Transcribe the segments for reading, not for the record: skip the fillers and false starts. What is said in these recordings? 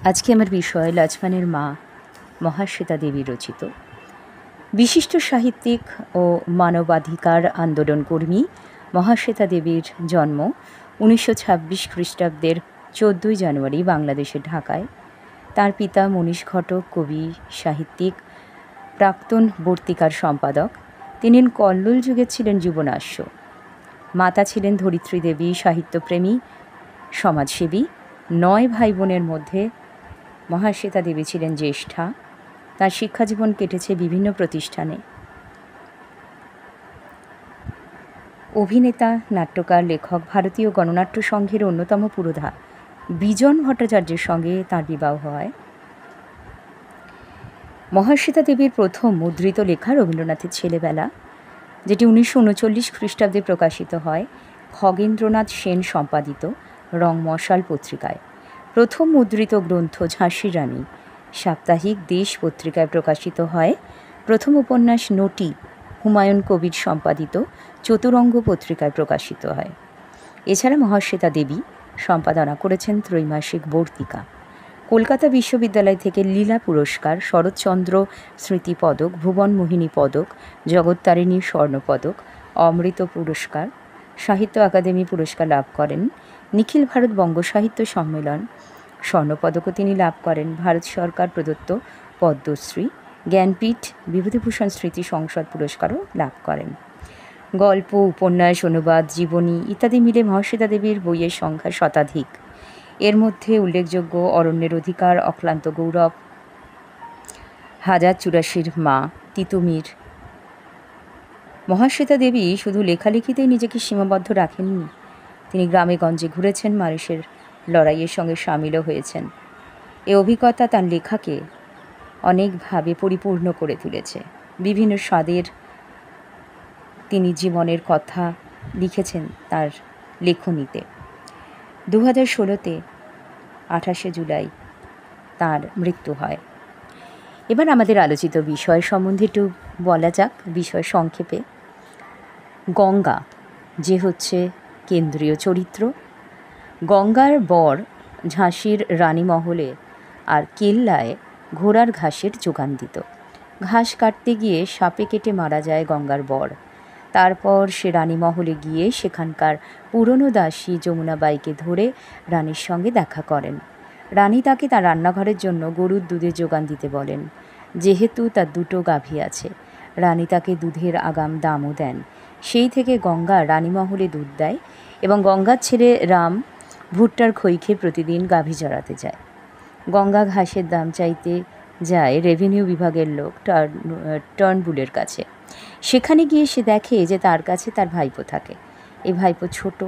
আজকে আমার বিষয় লক্ষ্মণের মা মহাশ্বেতা দেবী রচিত। বিশিষ্ট সাহিত্যিক ও মানবাধিকার আন্দোলন কর্মী মহাশ্বেতা দেবীর জন্ম 1926 খ্রিস্টাব্দের 14 জানুয়ারি বাংলাদেশের ঢাকায়। তার পিতা মনীষ ঘটক কবি, সাহিত্যিক, প্রাক্তন বর্তিকার সম্পাদক। তিনি কল্লোল যুগের ছিলেন যুবনাস্য। মাতা ছিলেন ধরিত্রী দেবী, সাহিত্যপ্রেমী, সমাজসেবী। 9 ভাই বোনের মধ্যে মহাশ্বেতা দেবী ছিলেন জ্যেষ্ঠা। তার শিক্ষাজীবন কেটেছে বিভিন্ন প্রতিষ্ঠানে। অভিনেতা, নাট্যকার, লেখক, ভারতীয় গণনাট্য সংঘের অন্যতম পুরোধা বিজন ভট্টাচার্যের সঙ্গে তাঁর বিবাহ হয়। মহাশ্বেতা দেবীর প্রথম মুদ্রিত লেখা রবীন্দ্রনাথের ছেলেবেলা, যেটি 1939 খ্রিস্টাব্দে প্রকাশিত হয় খগেন্দ্রনাথ সেন সম্পাদিত রংমশাল পত্রিকায়। প্রথম মুদ্রিত গ্রন্থ ঝাঁসির রানী সাপ্তাহিক দেশ পত্রিকায় প্রকাশিত হয়। প্রথম উপন্যাস নটি হুমায়ুন কবির সম্পাদিত চতুরঙ্গ পত্রিকায় প্রকাশিত হয়। এছাড়া মহাশ্বেতা দেবী সম্পাদনা করেছেন ত্রৈমাসিক বর্তিকা। কলকাতা বিশ্ববিদ্যালয় থেকে লীলা পুরস্কার, শরৎচন্দ্র স্মৃতি পদক, ভুবন মোহিনী পদক, জগত্তারিণী স্বর্ণপদক, অমৃত পুরস্কার, সাহিত্য আকাদেমি পুরস্কার লাভ করেন। নিখিল ভারত বঙ্গ সাহিত্য সম্মেলন স্বর্ণপদকও তিনি লাভ করেন। ভারত সরকার প্রদত্ত পদ্মশ্রী, জ্ঞানপীঠ, বিভূতিভূষণ স্মৃতি সংসদ পুরস্কারও লাভ করেন। গল্প, উপন্যাস, অনুবাদ, জীবনী ইত্যাদি মিলে মহাশ্বেতা দেবীর বইয়ের সংখ্যা শতাধিক। এর মধ্যে উল্লেখযোগ্য অরণ্যের অধিকার, অক্লান্ত গৌরব, 1084 মা, তিতুমির। মহাশ্বেতা দেবী শুধু লেখালেখিতেই নিজেকে সীমাবদ্ধ রাখেননি। তিনি গ্রামে গঞ্জে ঘুরেছেন, মানুষের লড়াইয়ের সঙ্গে সামিলও হয়েছেন। এ অভিজ্ঞতা তার লেখাকে অনেকভাবে পরিপূর্ণ করে তুলেছে। বিভিন্ন স্বাদের তিনি জীবনের কথা লিখেছেন তার লেখনীতে। 2016-তে 28শে জুলাই তার মৃত্যু হয়। এবার আমাদের আলোচিত বিষয় সম্বন্ধে একটু বলা যাক। বিষয় সংক্ষেপে, গঙ্গা যে হচ্ছে কেন্দ্রীয় চরিত্র। গঙ্গার বর ঝাঁসির রানী মহলে আর কেল্লায় ঘোড়ার ঘাসের যোগান দিত। ঘাস কাটতে গিয়ে সাপে কেটে মারা যায় গঙ্গার বর। তারপর সে রানী মহলে গিয়ে সেখানকার পুরনো দাসী যমুনাবাইকে ধরে রানীর সঙ্গে দেখা করেন। রানী তাকে তার রান্নাঘরের জন্য গরুর দুধের যোগান দিতে বলেন। যেহেতু তার 2টো গাভী আছে, রানী তাকে দুধের আগাম দামও দেন। সেই থেকে গঙ্গা রানীমহলে দুধ দেয় এবং গঙ্গার ছেলে রাম ভুট্টার খই খেয়ে প্রতিদিন গাভী চড়াতে যায়। গঙ্গা ঘাসের দাম চাইতে যায় রেভিনিউ বিভাগের লোক টার্নবুলের কাছে। সেখানে গিয়ে সে দেখে যে তার কাছে তার ভাইপো থাকে। এই ভাইপো ছোট,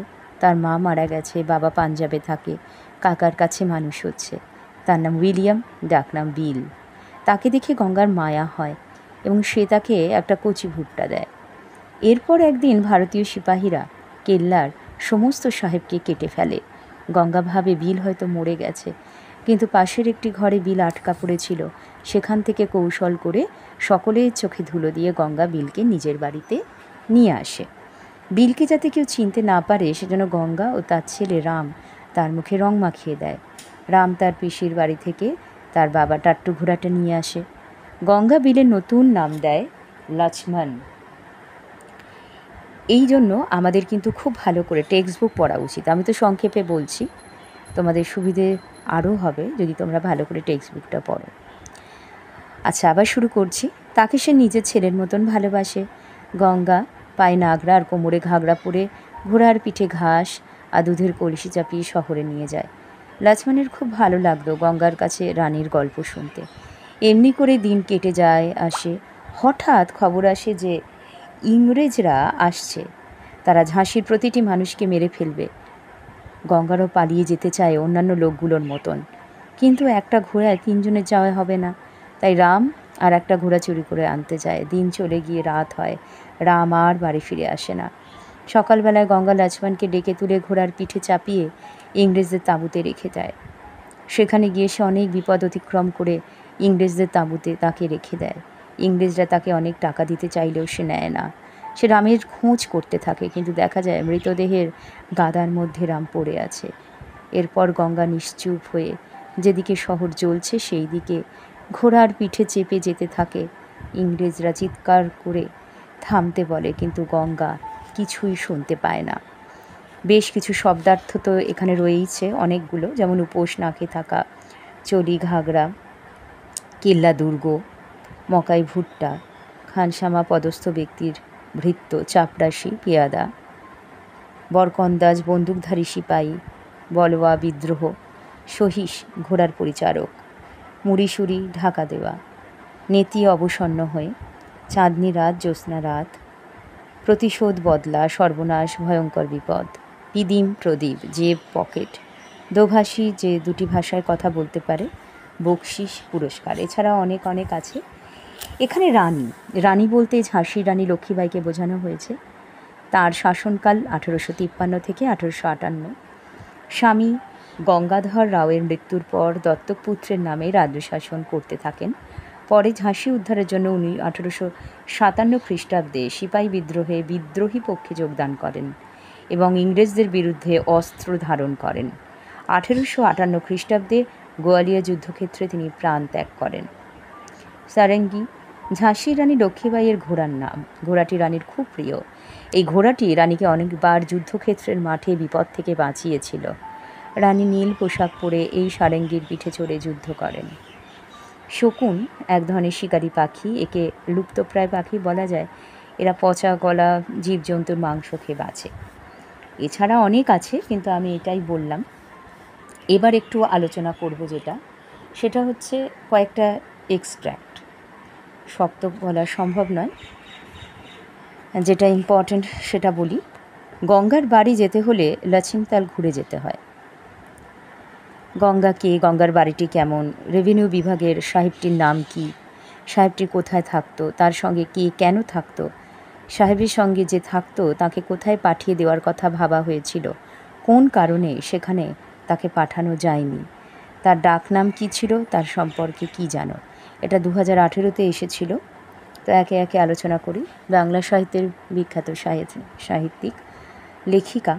তার মা মারা গেছে, বাবা পাঞ্জাবে থাকে, কাকার কাছে মানুষ হচ্ছে। তার নাম উইলিয়াম, ডাকনাম বিল। তাকে দেখে গঙ্গার মায়া হয় এবং সে তাকে একটা কচি ভুট্টা দেয়। এরপর একদিন ভারতীয় সিপাহীরা কেল্লার সমস্ত সাহেবকে কেটে ফেলে। গঙ্গা ভাবে বিল হয়তো মরে গেছে, কিন্তু পাশের একটি ঘরে বিল আটকা পড়েছিল। সেখান থেকে কৌশল করে সকলের চোখে ধুলো দিয়ে গঙ্গা বিলকে নিজের বাড়িতে নিয়ে আসে। বিলকে যাতে কেউ চিনতে না পারে সেজন্য গঙ্গা ও তার ছেলে রাম তার মুখে রং মাখিয়ে দেয়। রাম তার পিসির বাড়ি থেকে তার বাবা টাট্টু ঘোড়াটা নিয়ে আসে। গঙ্গা বিলের নতুন নাম দেয় লক্ষ্মণ। এই জন্য আমাদের কিন্তু খুব ভালো করে টেক্সট বুক পড়া উচিত। আমি তো সংক্ষেপে বলছি, তোমাদের সুবিধে আরও হবে যদি তোমরা ভালো করে টেক্সট বুকটা পড়ো। আচ্ছা, আবার শুরু করছি। তাকে সে নিজের ছেলের মতন ভালোবাসে। গঙ্গা পায়ে নাগরা আর কোমরে ঘাগরা পরে ঘোড়ার পিঠে ঘাস আর দুধের কলসি চাপিয়ে শহরে নিয়ে যায়। লক্ষ্মণের খুব ভালো লাগলো গঙ্গার কাছে রানীর গল্প শুনতে। এমনি করে দিন কেটে যায় আসে। হঠাৎ খবর আসে যে ইংরেজরা আসছে, তারা ঝাঁসির প্রতিটি মানুষকে মেরে ফেলবে। গঙ্গারও পালিয়ে যেতে চায় অন্যান্য লোকগুলোর মতন, কিন্তু একটা ঘোড়ায় 3 জনের যাওয়া হবে না। তাই রাম আর একটা ঘোড়া চুরি করে আনতে যায়। দিন চলে গিয়ে রাত হয়। রাম আর বাড়ি ফিরে আসে না। সকালবেলায় গঙ্গা লক্ষ্মণকে ডেকে তুলে ঘোড়ার পিঠে চাপিয়ে ইংরেজদের তাঁবুতে রেখে দেয়। সেখানে গিয়ে সে অনেক বিপদ অতিক্রম করে ইংরেজদের তাঁবুতে তাকে রেখে দেয়। ইংরেজরা তাকে অনেক টাকা দিতে চাইলেও সে নেয় না। সে রামের খোঁজ করতে থাকে, কিন্তু দেখা যায় মৃতদেহের গাদার মধ্যে রাম পড়ে আছে। এরপর গঙ্গা নিশ্চুপ হয়ে যেদিকে শহর জ্বলছে সেই দিকে ঘোড়ার পিঠে চেপে যেতে থাকে। ইংরেজরা চিৎকার করে থামতে বলে, কিন্তু গঙ্গা কিছুই শুনতে পায় না। বেশ কিছু শব্দার্থ তো এখানে রয়েইছে অনেকগুলো, যেমন উপোস নাকে থাকা, চলি ঘাগরা, কেল্লা দুর্গ, মকাই ভুট্টা, খানসামা পদস্থ ব্যক্তির ভৃত্য, চাপরাশি, পেয়াদা, বরকন্দাজ বন্দুকধারী সিপাহী, বলওয়া বিদ্রোহ, সহিস ঘোড়ার পরিচারক, মুড়িসুরি ঢাকা দেওয়া, নেতি অবসন্ন হয়ে, চাঁদনি রাত, জ্যোৎস্না রাত, প্রতিশোধ বদলা, সর্বনাশ, ভয়ঙ্কর বিপদ, পিদিম প্রদীপ, জেব পকেট, দোভাষী যে দুটি ভাষায় কথা বলতে পারে, বকশিস পুরস্কার, এছাড়া অনেক অনেক আছে। এখানে রানী বলতে ঝাঁসির রানী লক্ষ্মীবাঈকে বোঝানো হয়েছে। তার শাসনকাল 1853 থেকে 1858। স্বামী গঙ্গাধর রাওয়ের মৃত্যুর পর দত্তক পুত্রের নামে রাজ্য শাসন করতে থাকেন। পরে ঝাঁসি উদ্ধারের জন্য উনি 1857 খ্রিস্টাব্দে সিপাহী বিদ্রোহে বিদ্রোহী পক্ষে যোগদান করেন এবং ইংরেজদের বিরুদ্ধে অস্ত্র ধারণ করেন। 1858 খ্রিস্টাব্দে গোয়ালিয়া যুদ্ধক্ষেত্রে তিনি প্রাণ ত্যাগ করেন। সারেঙ্গি ঝাঁসির রানী লক্ষ্মীবাঈয়ের ঘোড়ার নাম। ঘোড়াটি রানীর খুব প্রিয়। এই ঘোড়াটি রানীকে অনেকবার যুদ্ধক্ষেত্রের মাঠে বিপদ থেকে বাঁচিয়েছিল। রানী নীল পোশাক পরে এই সারেঙ্গির পিঠে চড়ে যুদ্ধ করেন। শকুন এক ধরনের শিকারী পাখি, একে লুপ্তপ্রায় পাখি বলা যায়। এরা পচা গলা জীবজন্তুর মাংস খেয়ে বাঁচে। এছাড়া অনেক আছে, কিন্তু আমি এটাই বললাম। এবার একটু আলোচনা করব সেটা হচ্ছে কয়েকটা এক্সট্র্যাক্ট। সব তো বলা সম্ভব নয়, যেটা ইম্পর্ট্যান্ট সেটা বলি। গঙ্গার বাড়ি যেতে হলে লছিমতাল ঘুরে যেতে হয়। গঙ্গা কে, গঙ্গার বাড়িটি কেমন, রেভিনিউ বিভাগের সাহেবটির নাম কি, সাহেবটি কোথায় থাকতো, তার সঙ্গে কে কেন থাকতো, সাহেবের সঙ্গে যে থাকতো তাকে কোথায় পাঠিয়ে দেওয়ার কথা ভাবা হয়েছিল, কোন কারণে সেখানে তাকে পাঠানো যায়নি, তার ডাকনাম কী ছিল, তার সম্পর্কে কি জানো। এটা 2018-তে এসেছিল। তো একে একে আলোচনা করি। বাংলা সাহিত্যের বিখ্যাত সাহিত্যিক লেখিকা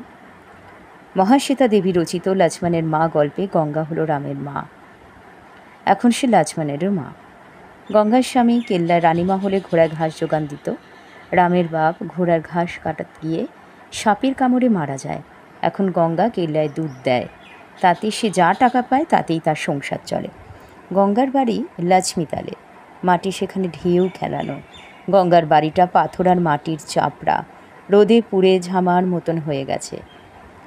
মহাশ্বেতা দেবী রচিত লক্ষ্মণের মা গল্পে গঙ্গা হলো রামের মা। এখন সে লক্ষ্মণেরও মা। গঙ্গার স্বামী কেল্লায় রানীমা হলে ঘোড়ায় ঘাস যোগান দিত। রামের বাপ ঘোড়ার ঘাস কাটাতে গিয়ে সাপের কামড়ে মারা যায়। এখন গঙ্গা কেল্লায় দুধ দেয়, তাতে সে যা টাকা পায় তাতেই তার সংসার চলে। গঙ্গার বাড়ি লক্ষ্মীতালে, মাটি সেখানে ঢেউ খেলানো। গঙ্গার বাড়িটা পাথর আর মাটির চাপড়া, রোদে পুড়ে ঝামার মতন হয়ে গেছে।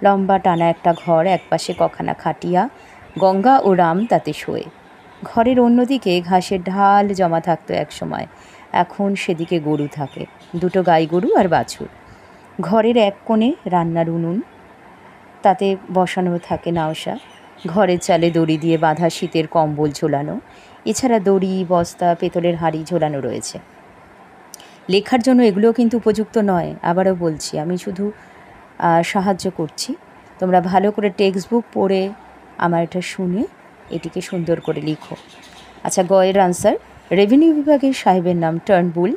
লম্বা টানা একটা ঘর, একপাশে কখানা খাটিয়া, গঙ্গা ও রাম তাতে শোয়ে। ঘরের অন্যদিকে ঘাসের ঢাল জমা থাকতো এক সময়, এখন সেদিকে গরু থাকে, দুটো গাই গরু আর বাছুর। ঘরের এক কোণে রান্নার উনুন, তাতে বসানো থাকে নাওসা। ঘরের চালে দড়ি দিয়ে বাঁধা শীতের কম্বল ঝোলানো। এছাড়া দড়ি, বস্তা, পেতলের হাঁড়ি ঝোলানো রয়েছে। লেখার জন্য এগুলোও কিন্তু উপযুক্ত নয়, আবারও বলছি, আমি শুধু সাহায্য করছি। তোমরা ভালো করে টেক্সট বুক পড়ে আমার এটা শুনে এটিকে সুন্দর করে লিখো। আচ্ছা, গয়ের আনসার। রেভিনিউ বিভাগের সাহেবের নাম টার্নবুল।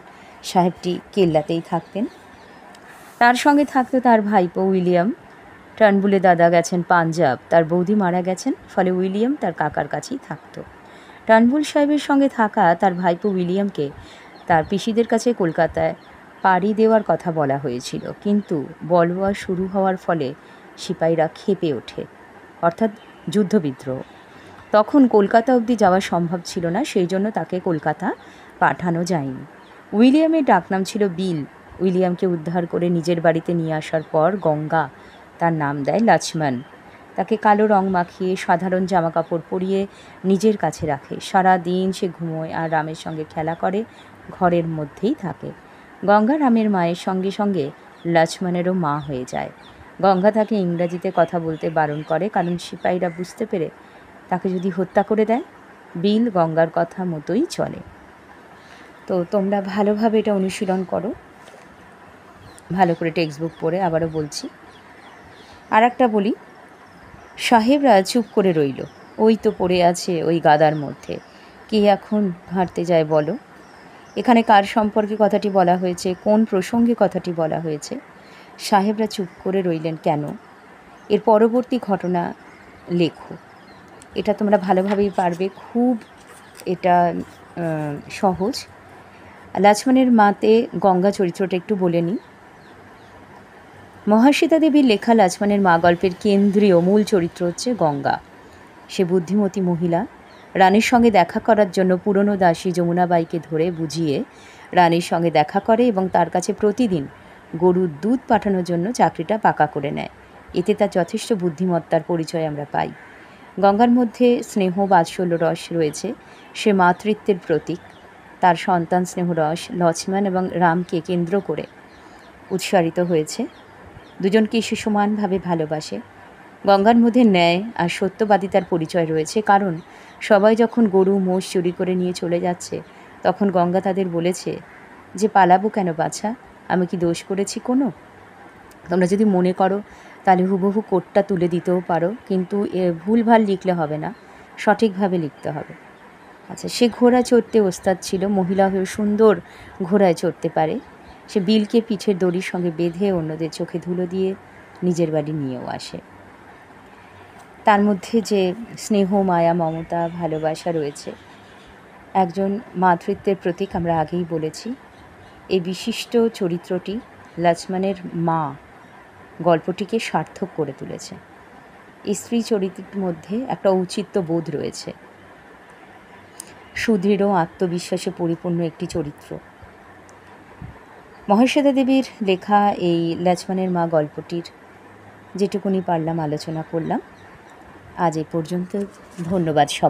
সাহেবটি কেল্লাতেই থাকতেন। তার সঙ্গে থাকতো তার ভাইপো উইলিয়াম। টার্নবুলের দাদা গেছেন পাঞ্জাব, তার বৌদি মারা গেছেন, ফলে উইলিয়াম তার কাকার কাছেই থাকতো। টার্নবুল সাহেবের সঙ্গে থাকা তার ভাইপো উইলিয়ামকে তার পিসিদের কাছে কলকাতায় পাড়ি দেওয়ার কথা বলা হয়েছিল, কিন্তু বলওয়া শুরু হওয়ার ফলে সিপাহীরা ক্ষেপে ওঠে, অর্থাৎ যুদ্ধবিদ্রোহ। তখন কলকাতা অবধি যাওয়া সম্ভব ছিল না, সেই জন্য তাকে কলকাতা পাঠানো যায়নি। উইলিয়ামের ডাকনাম ছিল বিল। উইলিয়ামকে উদ্ধার করে নিজের বাড়িতে নিয়ে আসার পর গঙ্গা তার নাম দেয় লক্ষ্মণ। তাকে কালো রং মাখিয়ে সাধারণ জামাকাপড় পরিয়ে নিজের কাছে রাখে। সারা দিন সে ঘুমোয় আর রামের সঙ্গে খেলা করে, ঘরের মধ্যেই থাকে। গঙ্গা রামের মায়ের সঙ্গে সঙ্গে লক্ষ্মণেরও মা হয়ে যায়। গঙ্গা তাকে ইংরাজিতে কথা বলতে বারণ করে, কারণ সিপাহীরা বুঝতে পেরে তাকে যদি হত্যা করে দেয়, বিল গঙ্গার কথা মতোই চলে। তো তোমরা ভালোভাবে এটা অনুশীলন করো, ভালো করে টেক্সট বুক পড়ে। আবারও বলছি, আর একটা বলি, সাহেবরা চুপ করে রইল। ওই তো পড়ে আছে ওই গাদার মধ্যে, কে এখন ঘাঁটতে যায় বলো। এখানে কার সম্পর্কে কথাটি বলা হয়েছে, কোন প্রসঙ্গে কথাটি বলা হয়েছে, সাহেবরা চুপ করে রইলেন কেন, এর পরবর্তী ঘটনা লেখো। এটা তোমরা ভালোভাবেই পারবে, খুব এটা সহজ। লক্ষ্মণের মাতে গঙ্গা চরিত্রটা একটু বলে নিই। মহাশ্বেতা দেবীর লেখা লক্ষ্মণের মা গল্পের কেন্দ্রীয় মূল চরিত্র হচ্ছে গঙ্গা। সে বুদ্ধিমতী মহিলা। রানীর সঙ্গে দেখা করার জন্য পুরনো দাসী যমুনাবাইকে ধরে বুঝিয়ে রানীর সঙ্গে দেখা করে এবং তার কাছে প্রতিদিন গরুর দুধ পাঠানোর জন্য চাকরিটা পাকা করে নেয়। এতে তার যথেষ্ট বুদ্ধিমত্তার পরিচয় আমরা পাই। গঙ্গার মধ্যে স্নেহ বাৎসল্য রস রয়েছে। সে মাতৃত্বের প্রতীক। তার সন্তান স্নেহরস লক্ষ্মণ এবং রামকে কেন্দ্র করে উৎসারিত হয়েছে। দুজনকে সে সমানভাবে ভালোবাসে। গঙ্গার মধ্যে ন্যায় আর সত্যবাদিতার পরিচয় রয়েছে, কারণ সবাই যখন গরু মোষ চুরি করে নিয়ে চলে যাচ্ছে তখন গঙ্গা তাদের বলেছে যে পালাবো কেন বাছা, আমি কি দোষ করেছি কোনো? তোমরা যদি মনে করো তাহলে হুবহু কোটটা তুলে দিতেও পারো, কিন্তু ভুলভাল লিখলে হবে না, সঠিকভাবে লিখতে হবে। আচ্ছা, সে ঘোড়া চড়তে ওস্তাদ ছিল। মহিলা হয়ে সুন্দর ঘোড়ায় চড়তে পারে। সে বিলকে পিঠের দড়ির সঙ্গে বেঁধে অন্যদের চোখে ধুলো দিয়ে নিজের বাড়ি নিয়েও আসে। তার মধ্যে যে স্নেহ, মায়া, মমতা, ভালোবাসা রয়েছে, একজন মাতৃত্বের প্রতীক আমরা আগেই বলেছি। এই বিশিষ্ট চরিত্রটি লক্ষ্মণের মা গল্পটিকে সার্থক করে তুলেছে। স্ত্রী চরিত্রের মধ্যে একটা ঔচিত্য বোধ রয়েছে। সুদৃঢ় আত্মবিশ্বাসে পরিপূর্ণ একটি চরিত্র। মহাশ্বেতা দেবীর লেখা এই লক্ষ্মণের মা গল্পটির যেটুকুনি পারলাম আলোচনা করলাম। আজ এ পর্যন্ত। ধন্যবাদ সব।